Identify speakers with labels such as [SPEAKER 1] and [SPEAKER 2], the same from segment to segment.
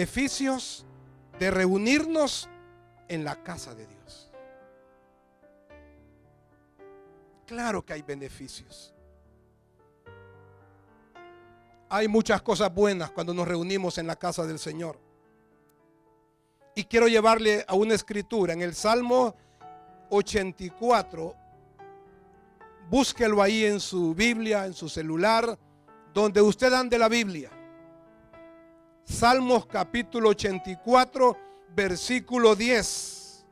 [SPEAKER 1] beneficios de reunirnos en la casa de Dios. Claro que hay beneficios. Hay muchas cosas buenas cuando nos reunimos en la casa del Señor. Y quiero llevarle a una escritura en el Salmo 84. Búsquelo ahí en su Biblia, en su celular, donde usted ande la Biblia. Salmos capítulo 84, versículo 10.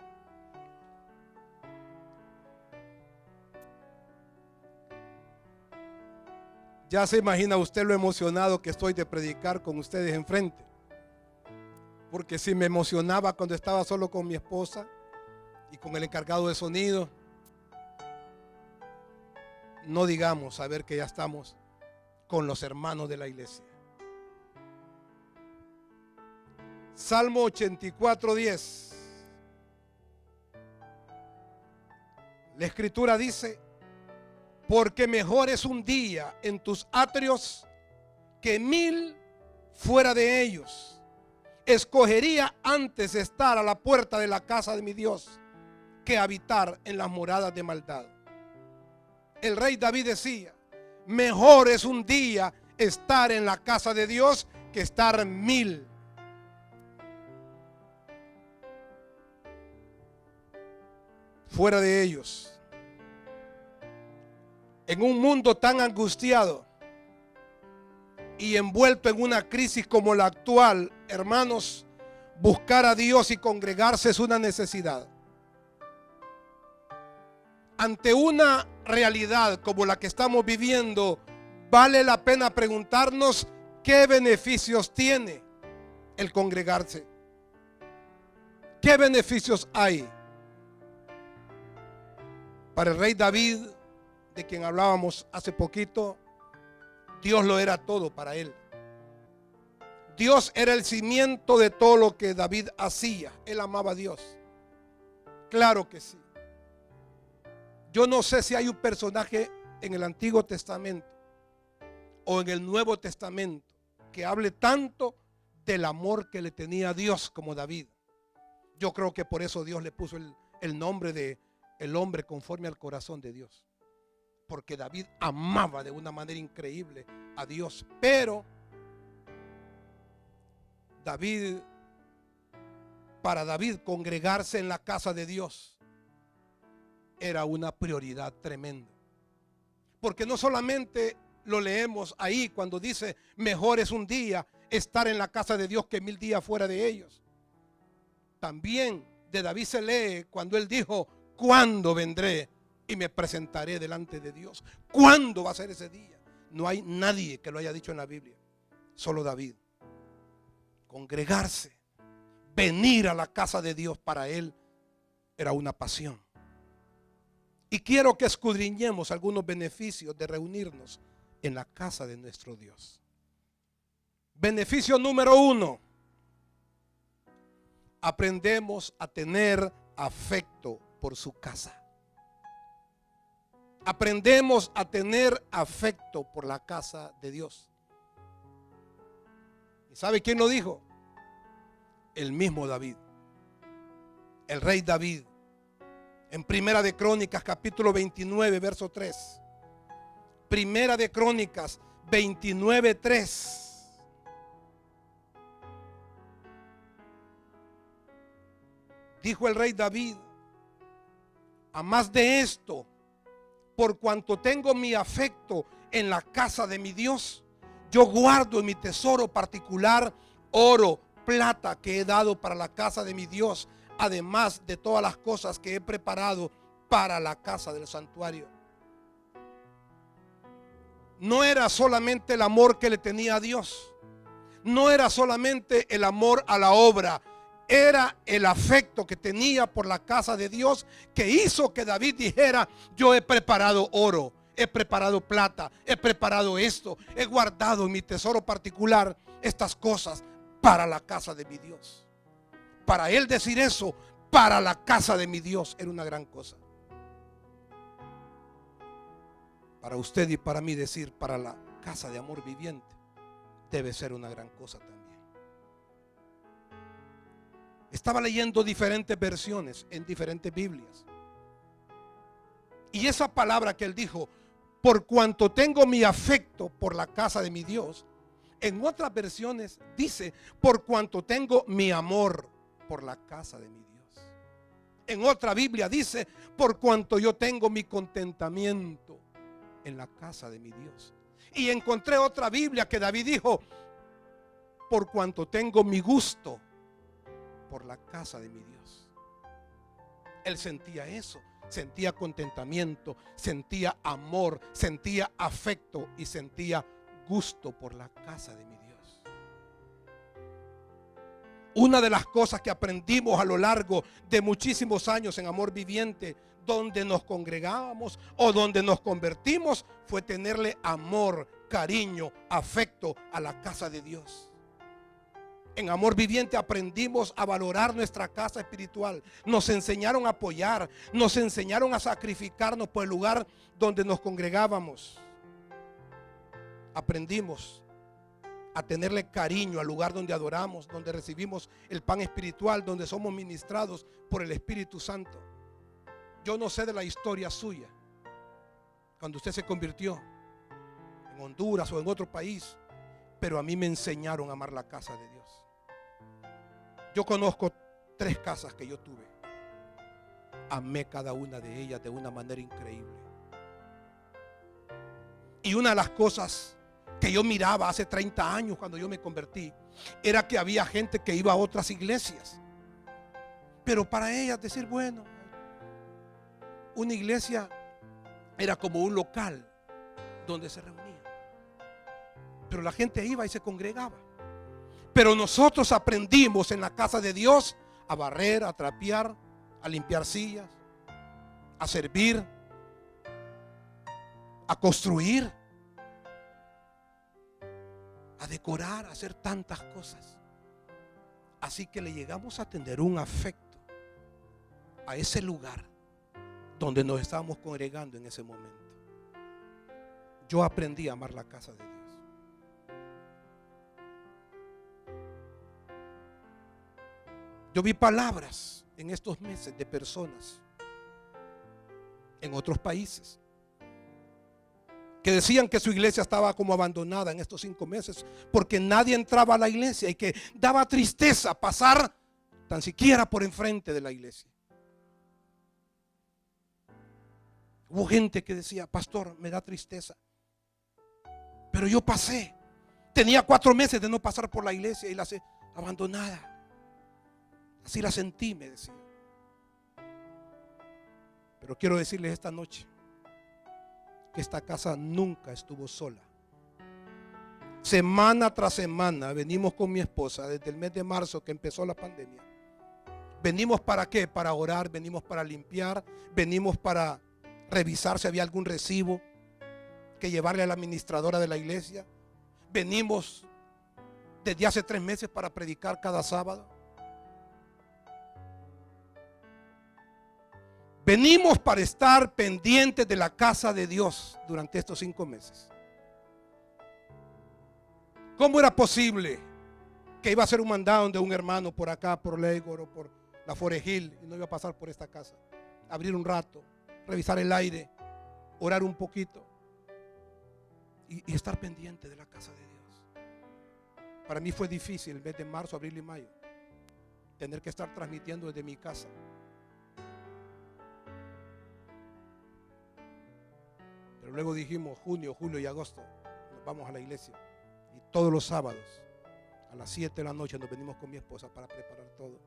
[SPEAKER 1] Ya se imagina usted lo emocionado que estoy de predicar con ustedes enfrente. Porque si me emocionaba cuando estaba solo con mi esposa y con el encargado de sonido, no digamos a ver que ya estamos con los hermanos de la iglesia. Salmo 84, 10. La escritura dice: porque mejor es un día en tus atrios que 1000 fuera de ellos. Escogería antes estar a la puerta de la casa de mi Dios que habitar en las moradas de maldad. El rey David decía: mejor es un día estar en la casa de Dios que estar 1000. Fuera de ellos. En un mundo tan angustiado y envuelto en una crisis como la actual, hermanos, buscar a Dios y congregarse es una necesidad. Ante una realidad como la que estamos viviendo, vale la pena preguntarnos qué beneficios tiene el congregarse. ¿Qué beneficios hay? Para el rey David, de quien hablábamos hace poquito, Dios lo era todo para él. Dios era el cimiento de todo lo que David hacía. Él amaba a Dios. Claro que sí. Yo no sé si hay un personaje en el Antiguo Testamento o en el Nuevo Testamento que hable tanto del amor que le tenía a Dios como David. Yo creo que por eso Dios le puso el nombre de el hombre conforme al corazón de Dios. Porque David amaba de una manera increíble a Dios. Pero para David congregarse en la casa de Dios era una prioridad tremenda. Porque no solamente lo leemos ahí cuando dice mejor es un día estar en la casa de Dios que 1000 días fuera de ellos. También de David se lee cuando él dijo: ¿cuándo vendré y me presentaré delante de Dios? ¿Cuándo va a ser ese día? No hay nadie que lo haya dicho en la Biblia, solo David. Congregarse, venir a la casa de Dios, para él era una pasión. Y quiero que escudriñemos algunos beneficios de reunirnos en la casa de nuestro Dios. Beneficio número 1: aprendemos a tener afecto por su casa. Aprendemos a tener afecto por la casa de Dios. ¿Y sabe quién lo dijo? El mismo David, el rey David. En Primera de Crónicas capítulo 29 verso 3. Primera de Crónicas 29, 3. Dijo el rey David: a más de esto, por cuanto tengo mi afecto en la casa de mi Dios, yo guardo en mi tesoro particular oro, plata que he dado para la casa de mi Dios, además de todas las cosas que he preparado para la casa del santuario. No era solamente el amor que le tenía a Dios, no era solamente el amor a la obra, era el afecto que tenía por la casa de Dios que hizo que David dijera: yo he preparado oro, he preparado plata, he preparado esto, he guardado en mi tesoro particular estas cosas para la casa de mi Dios. Para él decir eso, para la casa de mi Dios, era una gran cosa. Para usted y para mí decir para la casa de amor viviente debe ser una gran cosa también. Estaba leyendo diferentes versiones en diferentes Biblias. Y esa palabra que él dijo, por cuanto tengo mi afecto por la casa de mi Dios, en otras versiones dice, por cuanto tengo mi amor por la casa de mi Dios. En otra Biblia dice, por cuanto yo tengo mi contentamiento en la casa de mi Dios. Y encontré otra Biblia que David dijo, por cuanto tengo mi gusto por la casa de mi Dios. Él sentía eso, sentía contentamiento, sentía amor, sentía afecto y sentía gusto por la casa de mi Dios. Una de las cosas que aprendimos a lo largo de muchísimos años en Amor Viviente, donde nos congregábamos o donde nos convertimos, fue tenerle amor, cariño, afecto a la casa de Dios. En Amor Viviente aprendimos a valorar nuestra casa espiritual. Nos enseñaron a apoyar, nos enseñaron a sacrificarnos por el lugar donde nos congregábamos. Aprendimos a tenerle cariño al lugar donde adoramos, donde recibimos el pan espiritual, donde somos ministrados por el Espíritu Santo. Yo no sé de la historia suya, cuando usted se convirtió en Honduras o en otro país, pero a mí me enseñaron a amar la casa de Dios. Yo conozco 3 casas que yo tuve. Amé cada una de ellas de una manera increíble. Y una de las cosas que yo miraba hace 30 años cuando yo me convertí, era que había gente que iba a otras iglesias. Pero para ellas decir, bueno, una iglesia era como un local donde se reunían. Pero la gente iba y se congregaba. Pero nosotros aprendimos en la casa de Dios a barrer, a trapear, a limpiar sillas, a servir, a construir, a decorar, a hacer tantas cosas. Así que le llegamos a tener un afecto a ese lugar donde nos estábamos congregando en ese momento. Yo aprendí a amar la casa de Dios. Yo vi palabras en estos meses de personas en otros países que decían que su iglesia estaba como abandonada en estos 5 meses porque nadie entraba a la iglesia y que daba tristeza pasar tan siquiera por enfrente de la iglesia. Hubo gente que decía, pastor, me da tristeza, pero yo pasé, tenía 4 meses de no pasar por la iglesia y la sé abandonada. Así la sentí, me decía. Pero quiero decirles esta noche que esta casa nunca estuvo sola. Semana tras semana venimos con mi esposa desde el mes de marzo que empezó la pandemia. Venimos para qué, para orar, venimos para limpiar, venimos para revisar si había algún recibo que llevarle a la administradora de la iglesia. Venimos desde hace 3 meses para predicar cada sábado. Venimos para estar pendientes de la casa de Dios durante estos 5 meses. ¿Cómo era posible que iba a ser un mandado de un hermano por acá, por Legor o por la Forejil y no iba a pasar por esta casa? Abrir un rato, revisar el aire, orar un poquito y estar pendiente de la casa de Dios. Para mí fue difícil el mes de marzo, abril y mayo tener que estar transmitiendo desde mi casa. Pero luego dijimos junio, julio y agosto nos vamos a la iglesia y todos los sábados a las 7 de la noche nos venimos con mi esposa para preparar todo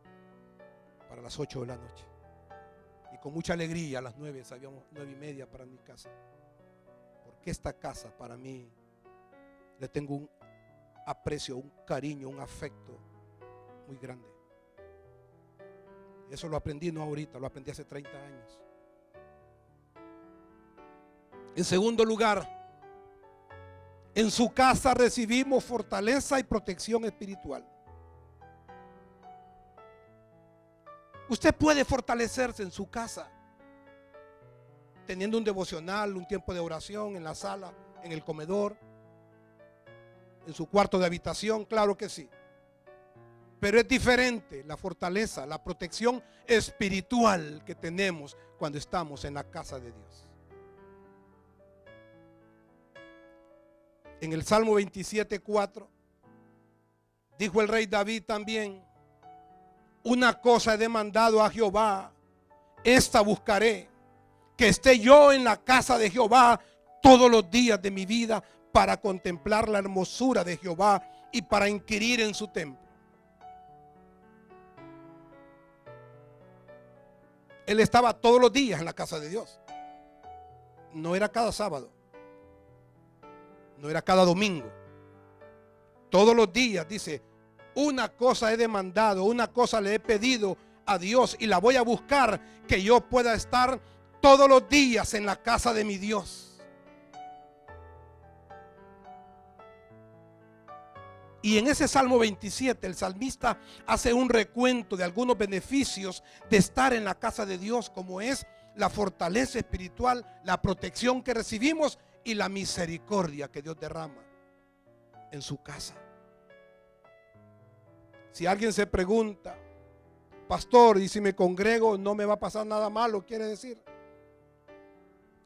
[SPEAKER 1] para las 8 de la noche. Y con mucha alegría a las 9 salíamos 9:30 para mi casa. Porque esta casa para mí le tengo un aprecio, un cariño, un afecto muy grande. Eso lo aprendí no ahorita, lo aprendí hace 30 años. En segundo lugar, en su casa recibimos fortaleza y protección espiritual. Usted puede fortalecerse en su casa, teniendo un devocional, un tiempo de oración en la sala, en el comedor, en su cuarto de habitación, claro que sí. Pero es diferente la fortaleza, la protección espiritual que tenemos cuando estamos en la casa de Dios. En el Salmo 27:4 dijo el rey David también: una cosa he demandado a Jehová, esta buscaré, que esté yo en la casa de Jehová todos los días de mi vida, para contemplar la hermosura de Jehová y para inquirir en su templo. Él estaba todos los días en la casa de Dios. No era cada sábado, no era cada domingo. Todos los días dice: una cosa he demandado, una cosa le he pedido a Dios y la voy a buscar, que yo pueda estar todos los días en la casa de mi Dios. Y en ese Salmo 27 el salmista hace un recuento de algunos beneficios de estar en la casa de Dios, como es la fortaleza espiritual, la protección que recibimos y la misericordia que Dios derrama en su casa. Si alguien se pregunta: pastor, ¿y si me congrego no me va a pasar nada malo? ¿Quiere decir?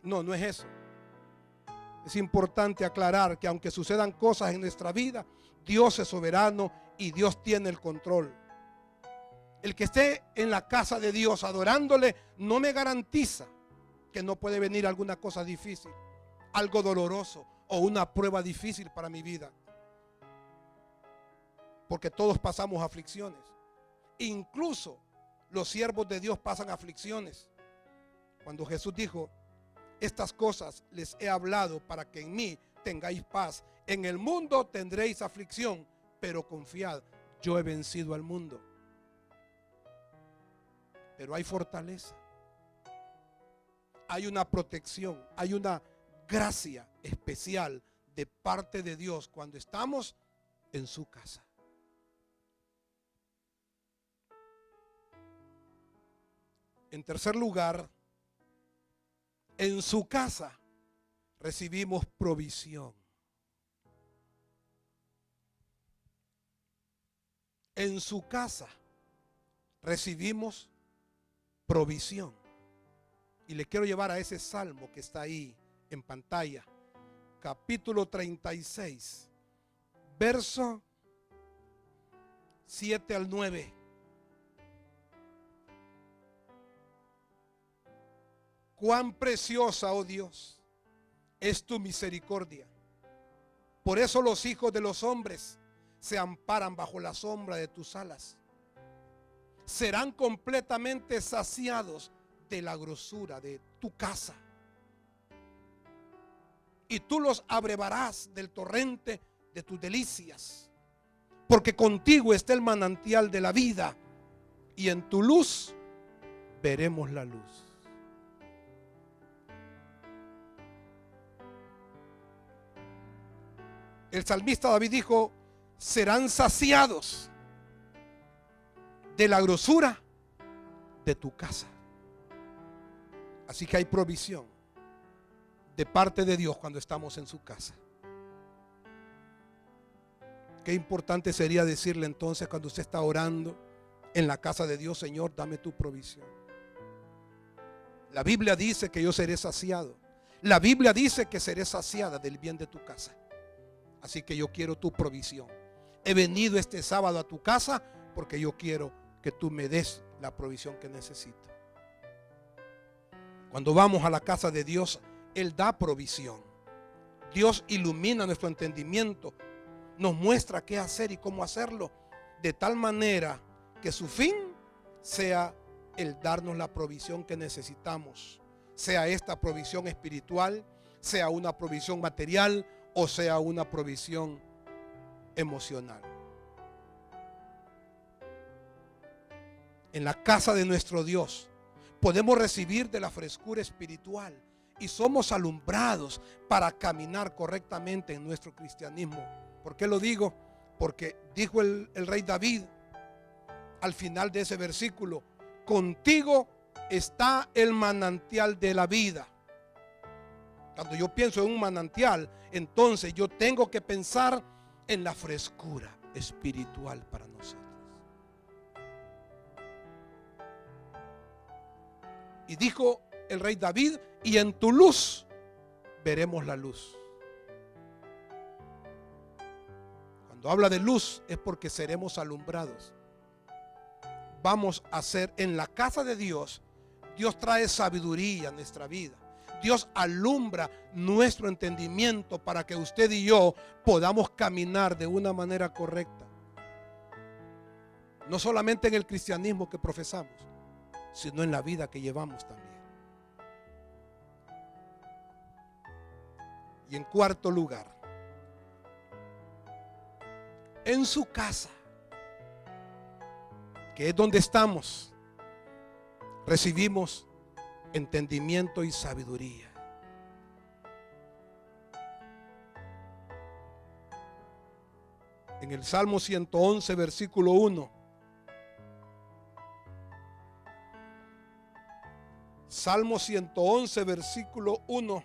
[SPEAKER 1] No, no es eso. Es importante aclarar que aunque sucedan cosas en nuestra vida, Dios es soberano y Dios tiene el control. El que esté en la casa de Dios adorándole no me garantiza que no puede venir alguna cosa difícil, algo doloroso o una prueba difícil para mi vida. Porque todos pasamos aflicciones. Incluso los siervos de Dios pasan aflicciones. Cuando Jesús dijo: estas cosas les he hablado para que en mí tengáis paz. En el mundo tendréis aflicción, pero confiad, yo he vencido al mundo. Pero hay fortaleza, hay una protección, hay una gracia especial de parte de Dios cuando estamos en su casa. En tercer lugar, en su casa recibimos provisión. En su casa recibimos provisión. Y le quiero llevar a ese salmo que está ahí en pantalla. Capítulo 36, verso 7 al 9. Cuán preciosa, oh Dios, es tu misericordia. Por eso los hijos de los hombres se amparan bajo la sombra de tus alas. Serán completamente saciados de la grosura de tu casa. Y tú los abrevarás del torrente de tus delicias. Porque contigo está el manantial de la vida, y en tu luz veremos la luz. El salmista David dijo: serán saciados de la grosura de tu casa. Así que hay provisión de parte de Dios cuando estamos en su casa. Qué importante sería decirle entonces, cuando usted está orando en la casa de Dios: Señor, dame tu provisión. La Biblia dice que yo seré saciado. La Biblia dice que seré saciada del bien de tu casa. Así que yo quiero tu provisión. He venido este sábado a tu casa porque yo quiero que tú me des la provisión que necesito. Cuando vamos a la casa de Dios, Él da provisión. Dios ilumina nuestro entendimiento, nos muestra qué hacer y cómo hacerlo, de tal manera que su fin sea el darnos la provisión que necesitamos. Sea esta provisión espiritual, sea una provisión material o sea una provisión emocional. En la casa de nuestro Dios podemos recibir de la frescura espiritual y somos alumbrados para caminar correctamente en nuestro cristianismo. ¿Por qué lo digo? Porque dijo el rey David al final de ese versículo: contigo está el manantial de la vida. Cuando yo pienso en un manantial, entonces yo tengo que pensar en la frescura espiritual para nosotros. Y dijo el rey David: y en tu luz veremos la luz. Cuando habla de luz es porque seremos alumbrados. Vamos a ser en la casa de Dios. Dios trae sabiduría a nuestra vida. Dios alumbra nuestro entendimiento para que usted y yo podamos caminar de una manera correcta. No solamente en el cristianismo que profesamos, sino en la vida que llevamos también. Y en cuarto lugar, en su casa, que es donde estamos, recibimos entendimiento y sabiduría. En el Salmo 111, versículo 1. Salmo 111, versículo 1.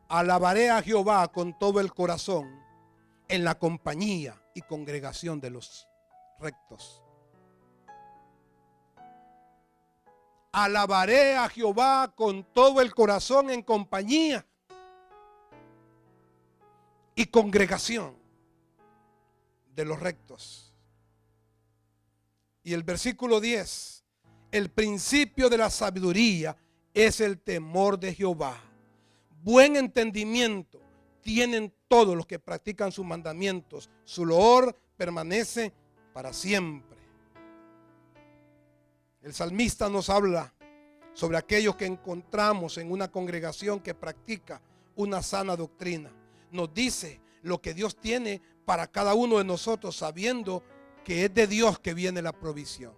[SPEAKER 1] Alabaré a Jehová con todo el corazón en la compañía y congregación de los rectos. Alabaré a Jehová con todo el corazón en compañía y congregación de los rectos. Y el versículo 10: el principio de la sabiduría es el temor de Jehová. Buen entendimiento tienen todos los que practican sus mandamientos. Su loor permanece para siempre. El salmista nos habla sobre aquellos que encontramos en una congregación que practica una sana doctrina. Nos dice lo que Dios tiene para cada uno de nosotros, sabiendo que es de Dios que viene la provisión.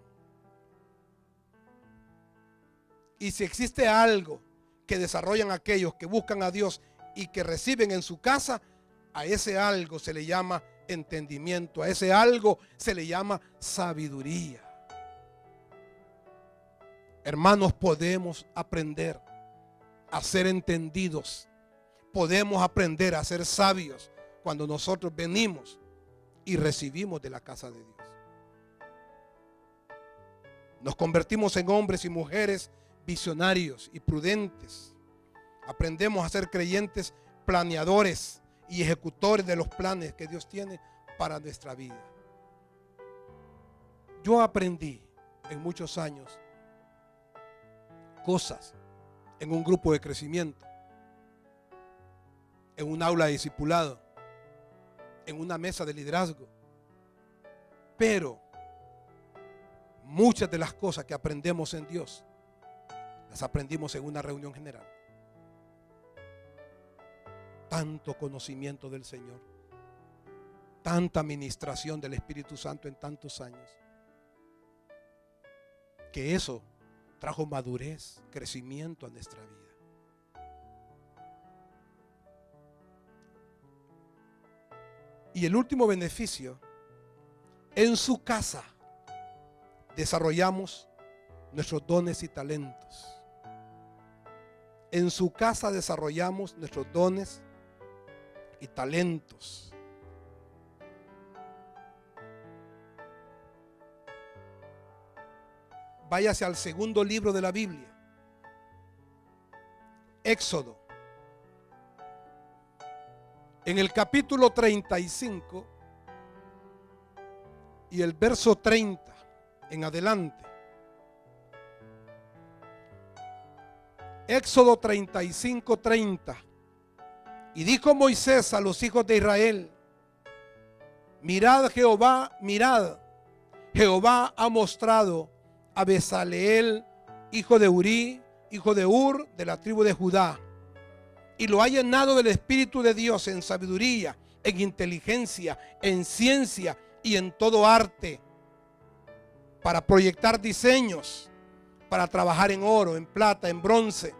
[SPEAKER 1] Y si existe algo que desarrollan aquellos que buscan a Dios y que reciben en su casa, a ese algo se le llama entendimiento, a ese algo se le llama sabiduría. Hermanos, podemos aprender a ser entendidos, podemos aprender a ser sabios cuando nosotros venimos y recibimos de la casa de Dios. Nos convertimos en hombres y mujeres visionarios y prudentes. Aprendemos a ser creyentes planeadores y ejecutores de los planes que Dios tiene para nuestra vida. Yo aprendí en muchos años cosas en un grupo de crecimiento, en un aula de discipulado, en una mesa de liderazgo. Pero muchas de las cosas que aprendemos en Dios las aprendimos en una reunión general. Tanto conocimiento del Señor, tanta administración del Espíritu Santo en tantos años, que eso trajo madurez, crecimiento a nuestra vida. Y el último beneficio: en su casa desarrollamos nuestros dones y talentos. En su casa desarrollamos nuestros dones y talentos. Váyase al segundo libro de la Biblia, Éxodo. En el capítulo 35 y el verso 30 en adelante. Éxodo 35, 30. Y dijo Moisés a los hijos de Israel: mirad Jehová, mirad, Jehová ha mostrado a Bezaleel, hijo de Uri, hijo de Ur, de la tribu de Judá, y lo ha llenado del Espíritu de Dios en sabiduría, en inteligencia, en ciencia y en todo arte, para proyectar diseños, para trabajar en oro, en plata, en bronce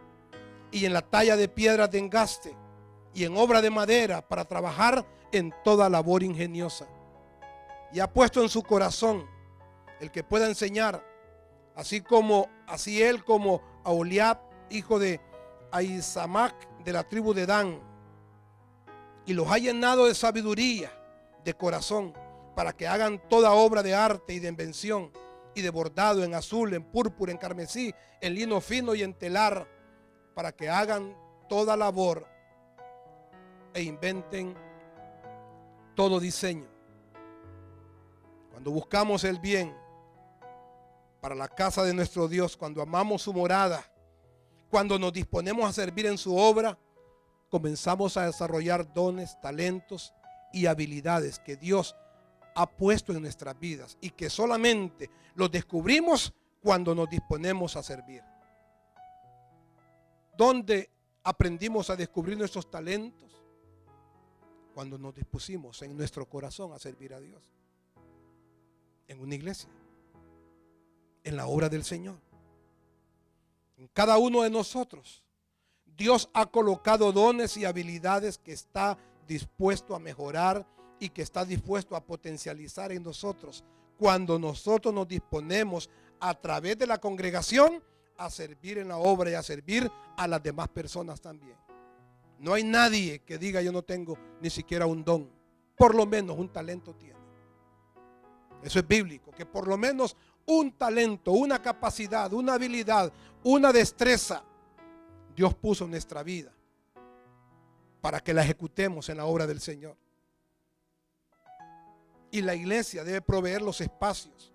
[SPEAKER 1] y en la talla de piedras de engaste y en obra de madera, para trabajar en toda labor ingeniosa. Y ha puesto en su corazón el que pueda enseñar, así él como Aholiab, hijo de Ahisamac, de la tribu de Dan, y los ha llenado de sabiduría de corazón para que hagan toda obra de arte y de invención y de bordado en azul, en púrpura, en carmesí, en lino fino y en telar, para que hagan toda labor e inventen todo diseño. Cuando buscamos el bien para la casa de nuestro Dios, cuando amamos su morada, cuando nos disponemos a servir en su obra, comenzamos a desarrollar dones, talentos y habilidades que Dios ha puesto en nuestras vidas y que solamente los descubrimos cuando nos disponemos a servir. ¿Dónde aprendimos a descubrir nuestros talentos? Cuando nos dispusimos en nuestro corazón a servir a Dios. En una iglesia, en la obra del Señor. En cada uno de nosotros, Dios ha colocado dones y habilidades que está dispuesto a mejorar y que está dispuesto a potencializar en nosotros cuando nosotros nos disponemos a través de la congregación a servir en la obra y a servir a las demás personas también. No hay nadie que diga yo no tengo ni siquiera un don, por lo menos un talento tiene. Eso es bíblico, que por lo menos un talento, una capacidad, una habilidad, una destreza Dios puso en nuestra vida para que la ejecutemos en la obra del Señor. Y la iglesia debe proveer los espacios,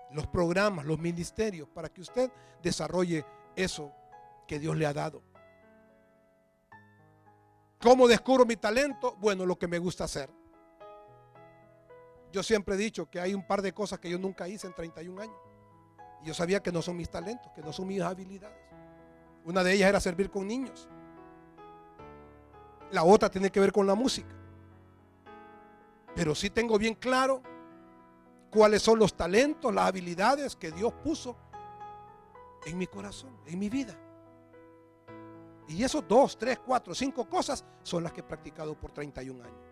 [SPEAKER 1] los programas, los ministerios para que usted desarrolle eso que Dios le ha dado. ¿Cómo descubro mi talento? Bueno, lo que me gusta hacer. Yo siempre he dicho que hay un par de cosas que yo nunca hice en 31 años. Y yo sabía que no son mis talentos, que no son mis habilidades. Una de ellas era servir con niños. La otra tiene que ver con la música. Pero sí tengo bien claro cuáles son los talentos, las habilidades que Dios puso en mi corazón, en mi vida. Y esos 2, 3, 4, 5 cosas son las que he practicado por 31 años.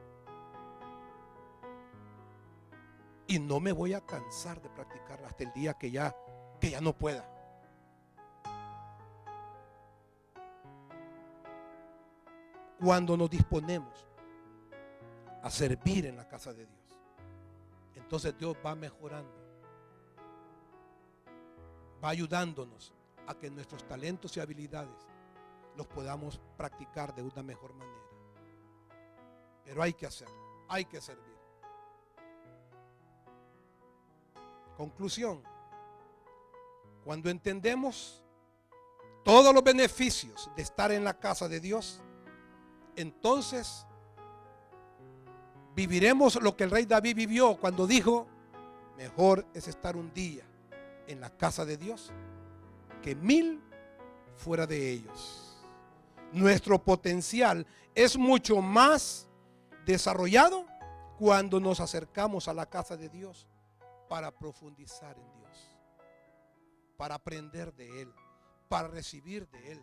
[SPEAKER 1] Y no me voy a cansar de practicarla hasta el día que ya no pueda. Cuando nos disponemos a servir en la casa de Dios, entonces Dios va mejorando, va ayudándonos a que nuestros talentos y habilidades los podamos practicar de una mejor manera. Pero hay que hacerlo, hay que servir. Conclusión: cuando entendemos todos los beneficios de estar en la casa de Dios, entonces viviremos lo que el rey David vivió cuando dijo: mejor es estar un día en la casa de Dios que 1000 fuera de ellos. Nuestro potencial es mucho más desarrollado cuando nos acercamos a la casa de Dios para profundizar en Dios, para aprender de Él, para recibir de Él.